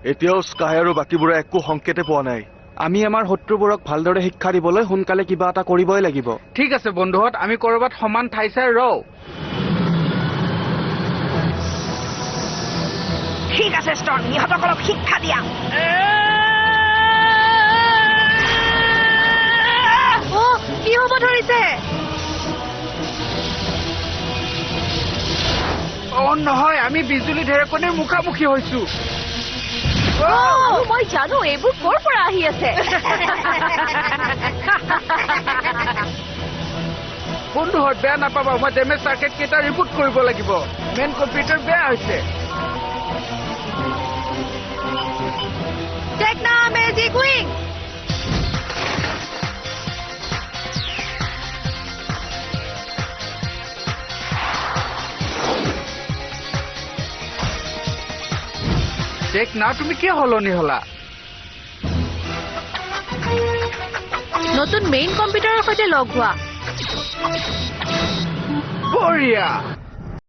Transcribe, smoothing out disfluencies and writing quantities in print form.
এতিয়াও স্কাই আৰু বাকীবোৰে একো সংকেতে পোৱা নাই। আমি আমাৰ শত্ৰুবোৰক ভালদৰে শিক্ষা দিবলৈ সোনকালে কিবা এটা কৰিবই লাগিব। ঠিক আছে বন্ধুহঁত, আমি কৰবাত সমান ঠাই চাই ৰওঁ। ঠিক আছে ষ্টৰ্ম, ইহঁতক অলপ শিক্ষা দিয়া। কি হ'ব ধৰিছে? নহয়, আমি বিজুলী ঢেৰেকনিৰ মুখামুখি হৈছো। মই জানো এইবোৰ ক'ৰ পৰা আহি আছে। বন্ধুহঁত বেয়া নাপাবা, মই ডেমেজ চাৰ্কিট কেইটা ৰিবুট কৰিব লাগিব। মেইন কম্পিউটাৰ বেয়া হৈছে। টেকনা মেজিক উইং। টেকনা, তুমি কিয় সলনি হলা? নতুন মেইন কম্পিউটাৰৰ সৈতে লগ হোৱা। বঢ়িয়া।